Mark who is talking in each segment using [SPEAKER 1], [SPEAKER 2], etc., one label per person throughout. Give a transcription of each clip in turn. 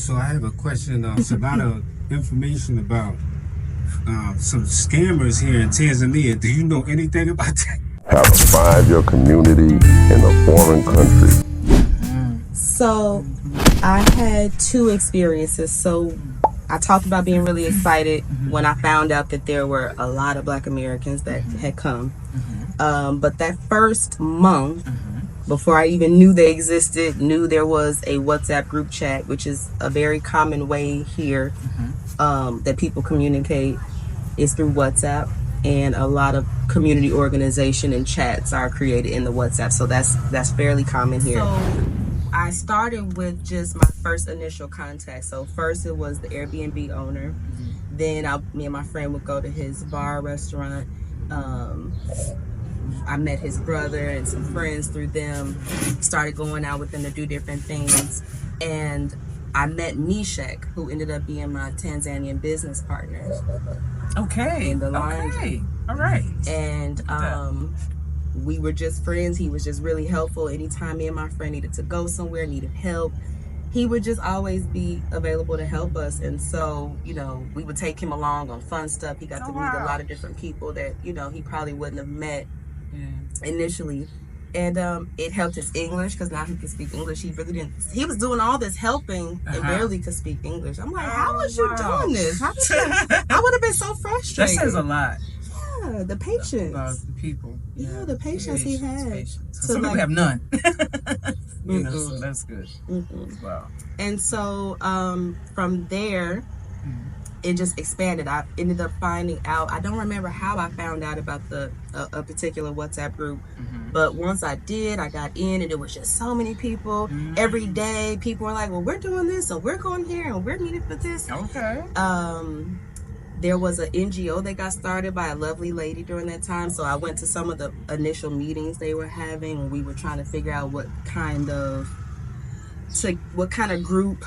[SPEAKER 1] So I have a question. It's a lot of information about some scammers here in Tanzania. Do you know anything about that?
[SPEAKER 2] How to find your community in a foreign country.
[SPEAKER 3] So I had two experiences. So I talked about being really excited when I found out that there were a lot of Black Americans that had come. But that first month, before I even knew they existed, knew there was a WhatsApp group chat, which is a very common way here that people communicate, is through WhatsApp. And a lot of community organization and chats are created in the WhatsApp. So that's fairly common here. So I started with just my first initial contact. So first it was the Airbnb owner. Then me and my friend would go to his bar restaurant. I met his brother and some friends through them. Started going out with them to do different things. And I met Meshach, who ended up being my Tanzanian business partner.
[SPEAKER 4] Okay.
[SPEAKER 3] In the laundry.
[SPEAKER 4] Okay. All right.
[SPEAKER 3] And we were just friends. He was just really helpful. Anytime me and my friend needed to go somewhere, needed help, he would just always be available to help us. And so, we would take him along on fun stuff. He got to meet a lot of different people that, he probably wouldn't have met initially. And it helped his English, because now he can speak English. He really didn't. He was doing all this helping and barely could speak English. I'm like, how was you doing this? I would have been so frustrated.
[SPEAKER 4] That says a lot.
[SPEAKER 3] Yeah, the patience.
[SPEAKER 4] About the people.
[SPEAKER 3] Yeah, the patience he had.
[SPEAKER 4] Some people have none. So that's good. Wow.
[SPEAKER 3] And so from there, it just expanded. I ended up finding out. I don't remember how I found out about a particular WhatsApp group, but once I did, I got in, and it was just so many people. Every day, people were like, "Well, we're doing this, and we're going here, and we're needed for this."
[SPEAKER 4] Okay.
[SPEAKER 3] There was an NGO that got started by a lovely lady during that time. So I went to some of the initial meetings they were having, and we were trying to figure out what kind of group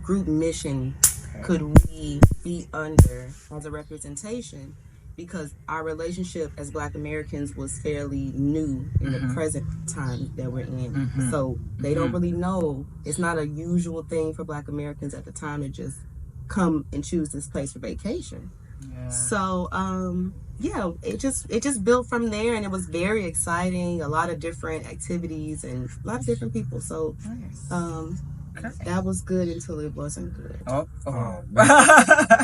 [SPEAKER 3] group mission could we be under as a representation, because our relationship as Black Americans was fairly new in the present time that we're in. So they don't really know. It's not a usual thing for Black Americans at the time to just come and choose this place for vacation. So it just built from there, and it was very exciting. A lot of different activities and a lot of different people. So that was good until it wasn't good.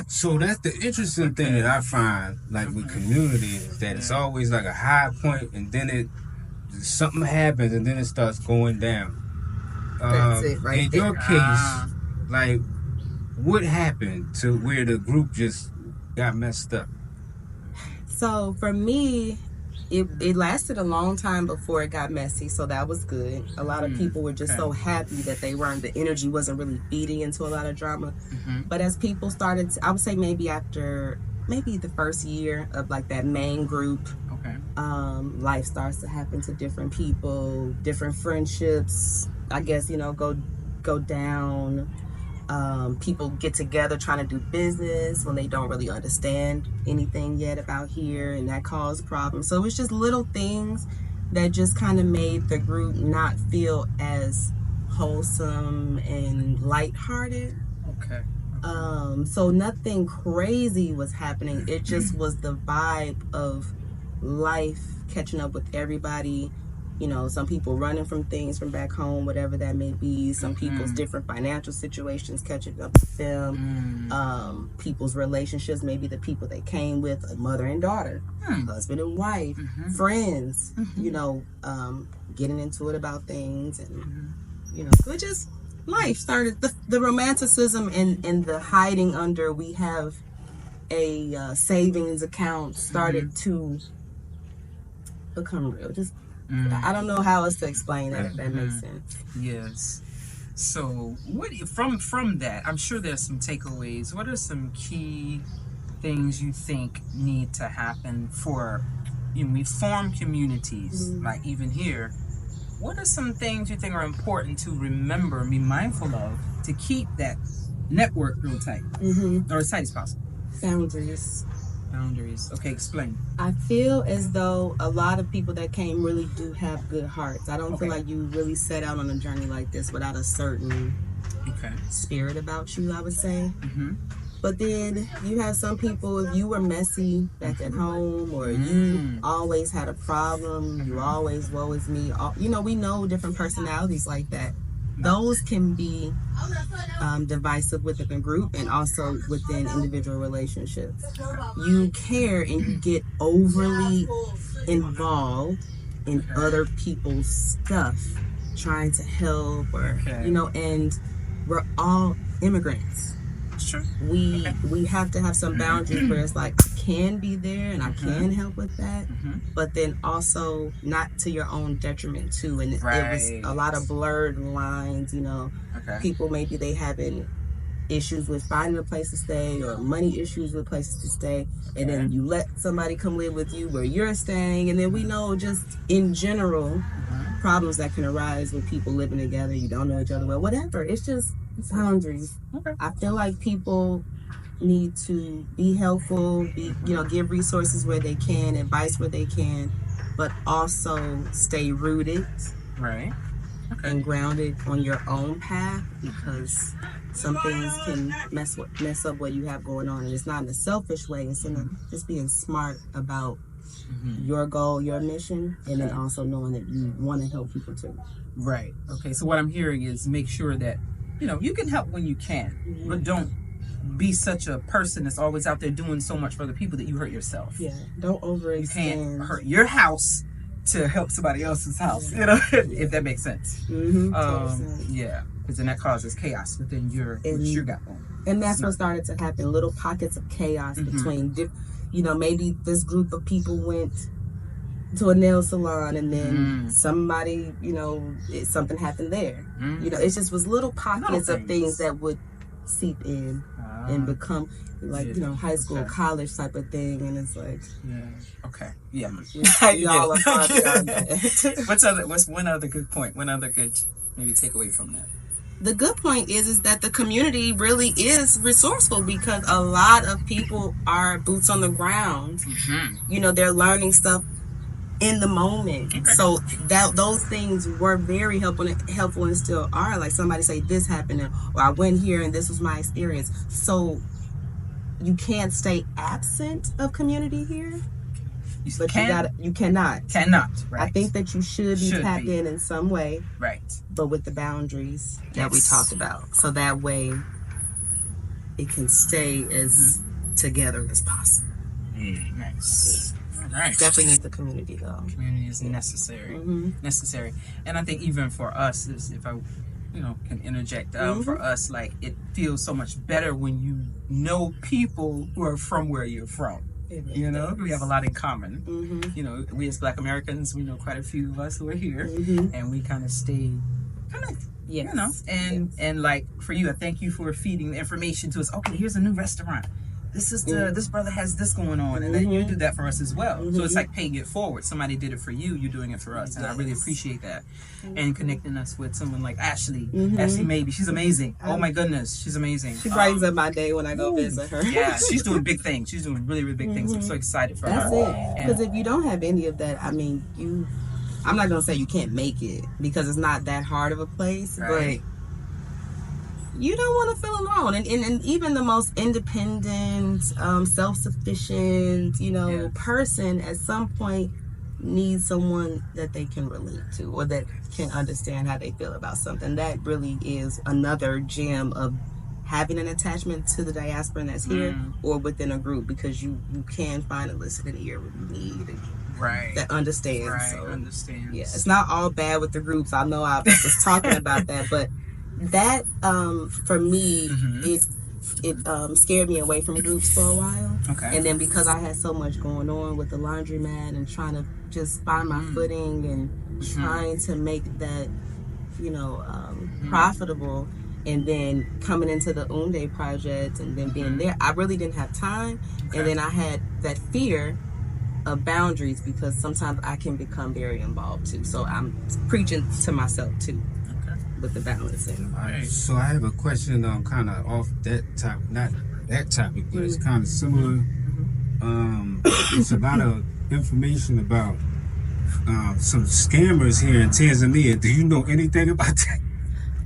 [SPEAKER 1] So that's the interesting thing that I find, like with community, is that it's always like a high point, and then something happens, and then it starts going down.
[SPEAKER 3] That's it, right?
[SPEAKER 1] In your case, like, what happened to where the group just got messed up?
[SPEAKER 3] So for me, it lasted a long time before it got messy, so that was good. A lot of people were just so happy that the energy wasn't really feeding into a lot of drama. But as people started, I would say maybe the first year of like that main group, life starts to happen to different people, different friendships, I guess, go down. People get together trying to do business when they don't really understand anything yet about here, and that caused problems. So it's just little things that just kind of made the group not feel as wholesome and lighthearted. So nothing crazy was happening. It just was the vibe of life catching up with everybody. Some people running from things from back home, whatever that may be. Some people's different financial situations catching up with them. People's relationships, maybe the people they came with, a mother and daughter, husband and wife, friends, getting into it about things. And, so it just, life started, the romanticism and the hiding under, we have a savings account started to become real. Just, I don't know how else to explain that, if that makes sense.
[SPEAKER 4] Yes. So, from that, I'm sure there's some takeaways. What are some key things you think need to happen for, we form communities, like even here. What are some things you think are important to remember and be mindful of to keep that network real tight, or as tight as possible?
[SPEAKER 3] Boundaries.
[SPEAKER 4] Okay, explain.
[SPEAKER 3] I feel as though a lot of people that came really do have good hearts. I don't feel like you really set out on a journey like this without a certain spirit about you, I would say.
[SPEAKER 4] Mm-hmm.
[SPEAKER 3] But then you have some people, if you were messy back at home, or you always had a problem, you always woe is me, you know, we know different personalities like that. Those can be divisive within a group and also within individual relationships. You care and you get overly involved in other people's stuff, trying to help, or you know, and we're all immigrants.
[SPEAKER 4] Sure.
[SPEAKER 3] We have to have some boundaries where it's like, I can be there and I can help with that, but then also not to your own detriment too. And it was a lot of blurred lines, you know. People, maybe they having issues with finding a place to stay, or money issues with places to stay, and then you let somebody come live with you where you're staying, and then we know just in general problems that can arise with people living together. You don't know each other well, whatever. It's just boundaries. I feel like people need to be helpful, you know, give resources where they can, advice where they can, but also stay rooted and grounded on your own path, because some things can mess up what you have going on, and it's not in a selfish way. It's in a, just being smart about your goal, your mission, and then also knowing that you want to help people too.
[SPEAKER 4] Right. Okay. So what I'm hearing is make sure that, you know, you can help when you can, but don't be such a person that's always out there doing so much for other people that you hurt yourself.
[SPEAKER 3] Yeah. Don't overextend.
[SPEAKER 4] You can't hurt your house to help somebody else's house, you know, if that makes sense. Yeah, because then that causes chaos within what you got on.
[SPEAKER 3] And that's what started to happen. Little pockets of chaos between, you know, maybe this group of people went to a nail salon, and then somebody, you know, something happened there. You know, it just was little pockets of things that would seep in and become like, you know, high school, college type of thing, and it's like, y'all are
[SPEAKER 4] What's one other good point? One other good maybe take away from that?
[SPEAKER 3] The good point is that the community really is resourceful, because a lot of people are boots on the ground. You know, they're learning stuff in the moment. So that those things were very helpful and still are. Like somebody say this happened, or I went here and this was my experience. So you can't stay absent of community here. You cannot.
[SPEAKER 4] Right.
[SPEAKER 3] I think that you should be tapped in some way.
[SPEAKER 4] Right.
[SPEAKER 3] But with the boundaries that we talked about. So that way it can stay as together as possible.
[SPEAKER 4] Nice. All right.
[SPEAKER 3] Definitely need the community though.
[SPEAKER 4] Community is necessary. Necessary. And I think even for us, if I can interject, for us, like, it feels so much better when you know people who are from where you're from. You know, we have a lot in common. You know, we as Black Americans, we know quite a few of us who are here, and we kind of stay connected. You know, and like for you, I thank you for feeding the information to us. Okay, here's a new restaurant. This is this brother has this going on, and then you do that for us as well. So it's like paying it forward. Somebody did it for you, you're doing it for us, and I really appreciate that. And connecting us with someone like Ashley. Ashley Maybe, she's amazing. Oh my goodness, she's amazing.
[SPEAKER 3] She brightens up my day when I go visit her.
[SPEAKER 4] Yeah, she's doing big things. She's doing really, really big things. I'm so excited for her.
[SPEAKER 3] That's it. Because if you don't have any of that, I mean, I'm not gonna say you can't make it, because it's not that hard of a place, but you don't want to feel alone. And even the most independent, self-sufficient, person at some point needs someone that they can relate to, or that can understand how they feel about something. That really is another gem of having an attachment to the diaspora that's here, or within a group, because you can find a listening ear when you need that understands. So,
[SPEAKER 4] understands.
[SPEAKER 3] Yeah, it's not all bad with the groups. I know I was talking about that, but that for me, it scared me away from groups for a while. And then because I had so much going on with the laundromat and trying to just find my footing and trying to make that profitable, and then coming into the Unde project and then being there, I really didn't have time. And then I had that fear of boundaries, because sometimes I can become very involved too. So I'm preaching to myself too with the balancing.
[SPEAKER 1] All right. So I have a question kind of off that topic, not that topic, but it's kind of similar. It's a lot of information about some scammers here in Tanzania. Do you know anything about that?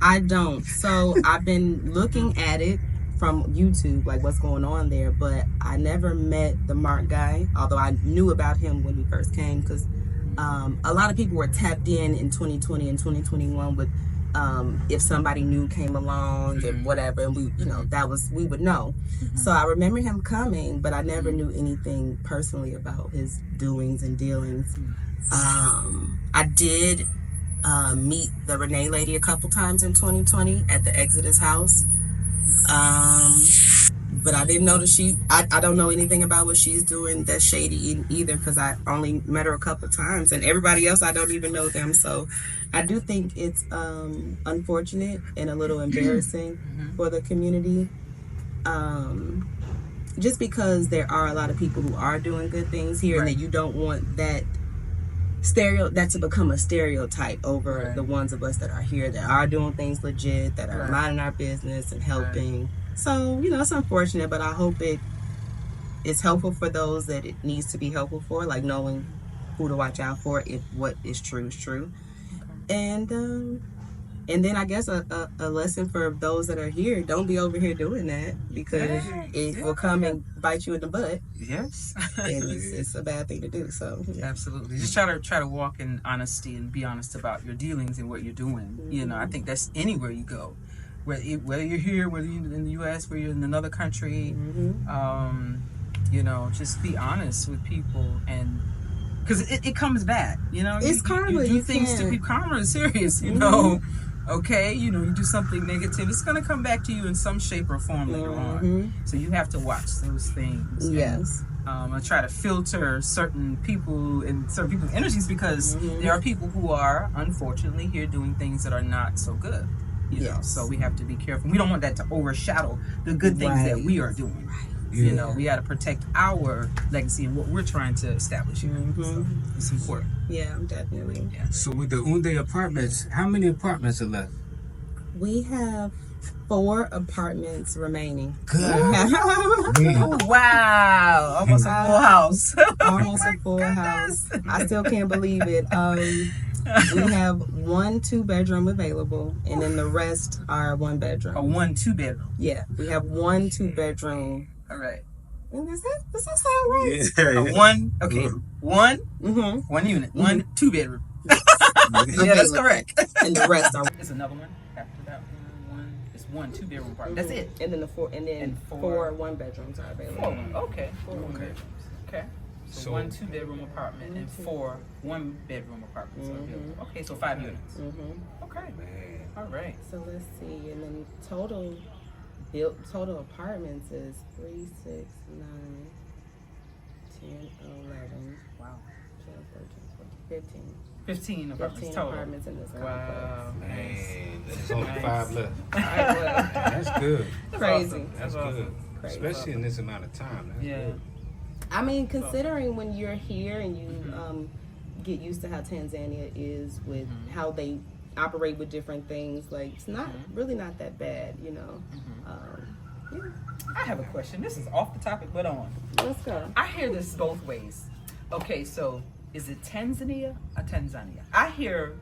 [SPEAKER 3] I don't. So I've been looking at it from YouTube, like what's going on there, but I never met the Mark guy, although I knew about him when he first came, because a lot of people were tapped in 2020 and 2021 with if somebody new came along and whatever, and we, we would know. So I remember him coming, but I never knew anything personally about his doings and dealings. I did meet the Renee lady a couple times in 2020 at the Exodus house. But I didn't know that I don't know anything about what she's doing that's shady either, because I only met her a couple times, and everybody else I don't even know them. So I do think it's unfortunate and a little embarrassing for the community, just because there are a lot of people who are doing good things here, and that you don't want that to become a stereotype over the ones of us that are here, that are doing things legit, that are minding our business and helping. So, it's unfortunate, but I hope it's helpful for those that it needs to be helpful for, like knowing who to watch out for if what is true is true. And then I guess a lesson for those that are here: don't be over here doing that, because it will come and bite you in the butt.
[SPEAKER 4] Yes,
[SPEAKER 3] and it's a bad thing to do. So
[SPEAKER 4] absolutely, just try to walk in honesty and be honest about your dealings and what you're doing. I think that's anywhere you go, whether you're here, whether you're in the U.S., whether you're in another country. Just be honest with people, and because it comes back.
[SPEAKER 3] It's karma.
[SPEAKER 4] You do things to people. Karma is serious. Okay, you do something negative, it's going to come back to you in some shape or form later on. So you have to watch those things.
[SPEAKER 3] Yes.
[SPEAKER 4] I try to filter certain people and certain people's energies, because there are people who are, unfortunately, here doing things that are not so good. So we have to be careful. We don't want that to overshadow the good things that we are doing. We got to protect our legacy and what we're trying to establish here. So it's important.
[SPEAKER 3] Yeah, definitely.
[SPEAKER 4] Yeah.
[SPEAKER 1] So with the Unde Apartments, how many apartments are left?
[SPEAKER 3] We have 4 apartments remaining.
[SPEAKER 1] Good.
[SPEAKER 4] Wow. Almost a full house.
[SPEAKER 3] Almost a full house. I still can't believe it. We have 1 2-bedroom available, and then the rest are 1-bedroom.
[SPEAKER 4] A 1 2-bedroom.
[SPEAKER 3] Yeah, we have 1 2-bedroom.
[SPEAKER 4] All right.
[SPEAKER 3] And does that sound right?
[SPEAKER 1] Yeah.
[SPEAKER 4] One unit, 1 2-bedroom. Yeah, that's correct.
[SPEAKER 3] And the rest are.
[SPEAKER 4] There's another one after that one. It's 1 2-bedroom apartment. That's it.
[SPEAKER 3] And then the 4 1-bedrooms are available.
[SPEAKER 4] 4 okay. 4 1-bedrooms. Okay. So 1 2-bedroom apartment and 4 1-bedroom apartments are available. Okay, so 5 units. Okay. All right.
[SPEAKER 3] So let's see, and then total apartments is 3, 6, 9, 10, 11.
[SPEAKER 4] Wow.
[SPEAKER 3] 12, 13, 14, 15.
[SPEAKER 4] 15 apartments
[SPEAKER 3] 15
[SPEAKER 4] total.
[SPEAKER 3] apartments in this complex.
[SPEAKER 4] Wow.
[SPEAKER 1] Man, there's only 5 left.
[SPEAKER 3] That's
[SPEAKER 1] good.
[SPEAKER 3] Crazy.
[SPEAKER 4] Awesome.
[SPEAKER 1] That's
[SPEAKER 4] awesome.
[SPEAKER 1] good.
[SPEAKER 3] Crazy.
[SPEAKER 1] Especially in this amount of time. That's good.
[SPEAKER 3] I mean, considering when you're here and you get used to how Tanzania is with how they operate with different things, like it's not really not that bad,
[SPEAKER 4] I have a question. This is off the topic, but on.
[SPEAKER 3] Let's go.
[SPEAKER 4] I hear this both ways. Okay, so is it Tanzania or Tanzania? I hear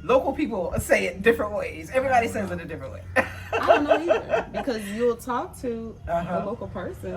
[SPEAKER 4] local people say it different ways. Everybody says it a different way.
[SPEAKER 3] I don't know either, because you'll talk to a local person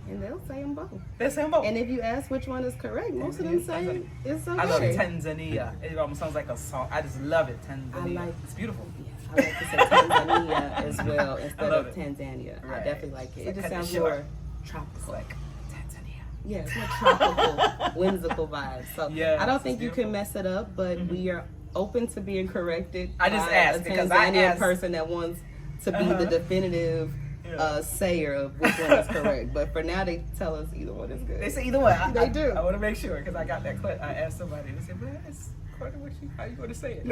[SPEAKER 3] and they'll say them both.
[SPEAKER 4] They say them both.
[SPEAKER 3] And if you ask which one is correct, most of them say it's okay.
[SPEAKER 4] I love Tanzania. It almost sounds like a song. I just love it. Tanzania. It's beautiful.
[SPEAKER 3] I like to say Tanzania as well instead of Tanzania. Right. I definitely like it. It just sounds more tropical.
[SPEAKER 4] Like Tanzania.
[SPEAKER 3] Yeah, it's more tropical, whimsical vibes. So I don't think you can mess it up, but we are open to being corrected.
[SPEAKER 4] I just asked because I asked
[SPEAKER 3] a person that wants to be the definitive sayer of which one is correct. But for now, they tell us either one is good.
[SPEAKER 4] They say either one.
[SPEAKER 3] They do.
[SPEAKER 4] I want to make sure, because I got that clip. I asked somebody, they said, "Man, it's according to what how you going to say it?"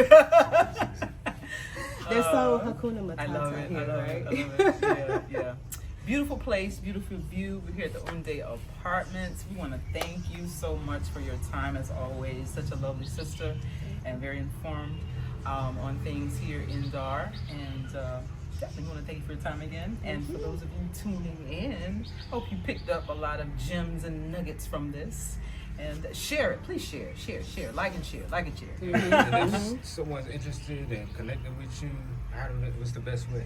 [SPEAKER 3] They're so Hakuna Matata
[SPEAKER 4] I love it.
[SPEAKER 3] here, right?
[SPEAKER 4] I love it. Yeah. Beautiful place, beautiful view. We're here at the Unde Apartments. We want to thank you so much for your time, as always. Such a lovely sister and very informed on things here in Dar. And definitely want to thank you for your time again. And for those of you tuning in, hope you picked up a lot of gems and nuggets from this. And share it. Please share. Like and share.
[SPEAKER 1] And if someone's interested in connecting with you, What's the best way?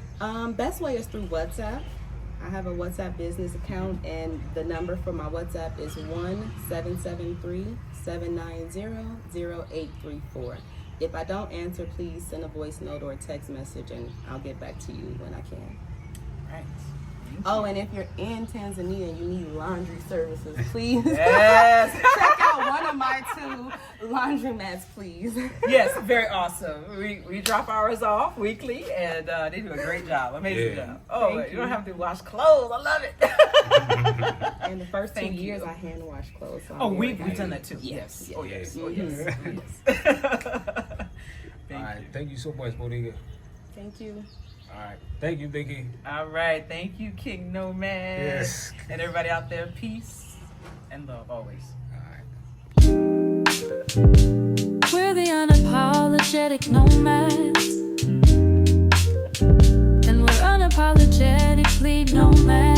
[SPEAKER 3] Best way is through WhatsApp. I have a WhatsApp business account, and the number for my WhatsApp is 1-773-790-0834. If I don't answer, please send a voice note or a text message, and I'll get back to you when I can.
[SPEAKER 4] Right.
[SPEAKER 3] Oh, and if you're in Tanzania and you need laundry services, please
[SPEAKER 4] Yes.
[SPEAKER 3] check out one of my 2 laundromats, please.
[SPEAKER 4] Yes, very awesome. We drop ours off weekly, and they do a great job, amazing job. Oh,
[SPEAKER 3] Thank
[SPEAKER 4] you don't have to wash clothes. I love it.
[SPEAKER 3] In the first 2
[SPEAKER 4] Thank
[SPEAKER 3] years,
[SPEAKER 4] you.
[SPEAKER 3] I hand wash clothes. So
[SPEAKER 4] Oh,
[SPEAKER 3] I'm
[SPEAKER 4] we've
[SPEAKER 3] very
[SPEAKER 4] done
[SPEAKER 3] happy.
[SPEAKER 4] that too. Yes.
[SPEAKER 3] Yes.
[SPEAKER 4] Oh yes. Oh
[SPEAKER 3] Mhm.
[SPEAKER 4] yes.
[SPEAKER 3] Yes.
[SPEAKER 1] All right. Thank you so much, Monique.
[SPEAKER 3] Thank you.
[SPEAKER 1] All right. Thank you, Vicky.
[SPEAKER 4] All right. Thank you, King Nomad.
[SPEAKER 1] Yes.
[SPEAKER 4] And everybody out there, peace and love always.
[SPEAKER 1] All right.
[SPEAKER 5] We're the unapologetic nomads, and we're unapologetically nomads.